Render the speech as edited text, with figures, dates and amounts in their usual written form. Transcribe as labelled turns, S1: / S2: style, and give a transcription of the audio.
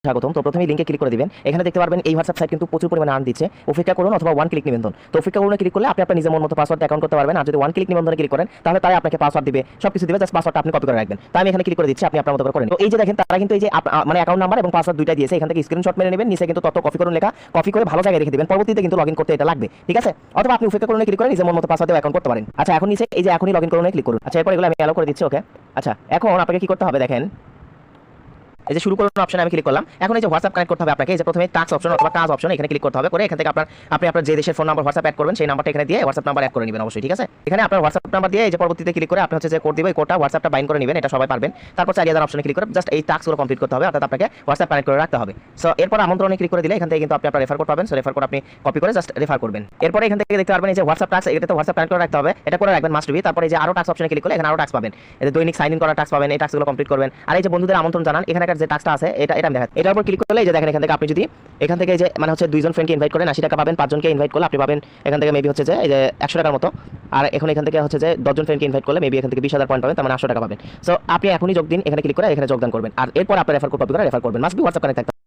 S1: স্বাগতম। তো প্রথমেই লিংকে ক্লিক করে দিবেন। এখানে দেখতে পারবেন এই হোয়াটসঅ্যাপ সাইট কিন্তু প্রচুর পরিমাণে আর্ন দিচ্ছে। অপেক্ষা করুন অথবা ওয়ান ক্লিক নিবন্ধন। তো অপেক্ষা করুন ক্লিক করলে আপনি আপনার নিজের মন মতো পাসওয়ার্ড অ্যাকাউন্ট করতে পারবেন। আর যদি ওয়ান ক্লিক নিবন্ধনে ক্লিক করেন তাহলে তারা আপনাকে পাসওয়ার্ড দিবে, সবকিছু দিবে, জাস্ট পাসওয়ার্ডটা আপনি কপি করে রাখবেন। তো আমি এখানে ক্লিক করে দিচ্ছি, আপনি আপনার মতো করে করেন। তো এই যে দেখেন তারা কিন্তু এই যে মানে অ্যাকাউন্ট নাম্বার এবং পাসওয়ার্ড দুইটা দিয়েছে। এখান থেকে স্ক্রিনশট মেরে নেবেন, নিচে কিন্তু তথ্য কপি করুন লেখা, কপি করে ভালো জায়গায় রেখে দিবেন। পরবর্তীতে কিন্তু লগইন করতে এটা লাগবে, ঠিক আছে? অথবা আপনি অপেক্ষা করুন ক্লিক করে নিজের মন মতো পাসওয়ার্ড দিয়ে অ্যাকাউন্ট করতে পারেন। আচ্ছা, এখন নিচে এই যে এখনই লগইন করুন ক্লিক করুন। আচ্ছা, এরপর এগুলো আমি অ্যালাউ করে দিচ্ছি, ওকে। আচ্ছা, এখন আপনাকে কি করতে হবে দেখেন, এই যে শুরু করুন অপশনে আমি ক্লিক করলাম। এখন এই যে হোয়াটসঅ্যাপ কানেক্ট করতে হবে আপনাকে। এই যে প্রথমে টাস্ক অপশন অথবা কাজ অপশন এখানে ক্লিক করতে হবে, করে এখান থেকে আপনি আপনার যে দেশের ফোন নাম্বার হোয়াটসঅ্যাপ অ্যাড করবেন সেই নাম্বারটা এখানে দিয়ে হোয়াটসঅ্যাপ নাম্বার অ্যাড করে নেবেন অবশ্যই, ঠিক আছে? এখানে আপনার হোয়াটসঅ্যাপ নাম্বার দিয়ে এই যে পরবর্তীতে ক্লিক করে আপনি হচ্ছে যে কোড দিবেন, এই কোডটা হোয়াটসঅ্যাপটা বাইন্ড করে নেবেন, এটা সবাই পারবেন। তারপর চালিয়ে যাওয়ার অপশনে ক্লিক করে জাস্ট এই টাস্কগুলো কমপ্লিট করতে হবে, অর্থাৎ আপনাকে হোয়াটসঅ্যাপ কানেক্ট করে রাখতে হবে। সো এরপর আমন্ত্রণে ক্লিক করে দিলে এখান থেকে কিন্তু আপনি আপনার রেফার কোড পাবেন। সো রেফার কোড আপনি কপি করে জাস্ট রেফার করবেন। এরপর এখান থেকে দেখতে পারবেন এই যে হোয়াটসঅ্যাপ টাস্ক, এটা তো হোয়াটসঅ্যাপ কানেক্ট করে রাখতে হবে, এটা করে রাখবেন মাস্ট বি। তারপরে এই যে আরো টাস্ক অপশনে ক্লিক করলে এখানে আরো টাস্ক পাবেন, এই যে দৈনিক সাইন ইন করার টাস্ক পাবেন, এই টাস্কগুলো কমপ্লিট করবেন। আর এই যে বন্ধুদের আমন্ত্রণ জানান, এখানে যে টাস্কটা আছে এটা আমি দেখাচ্ছি। এটার উপর ক্লিক করলে এই যে দেখেন এখান থেকে আপনি যদি এখান থেকে যে মানে হচ্ছে দুইজন ফ্রেন্ডকে ইনভাইট করেন 80 টাকা পাবেন, পাঁচজনকে ইনভাইট করলে আপনি পাবেন এখান থেকে মেবি হচ্ছে যে এই যে 100 টাকার মতো। আর এখন এখান থেকে হচ্ছে যে 10 জন ফ্রেন্ডকে ইনভাইট করলে মেবি এখান থেকে 20,000 পয়েন্ট পাবেন, তার মানে 800 টাকা পাবেন। সো আপনি এখনই যোগ দিন, এখানে ক্লিক করে এখানে যোগদান করবেন। আর এরপর আপনার রেফার কোড কপি করে রেফার করবেন। মাস্ট বি হোয়াটসঅ্যাপ কানেক্ট থাকতে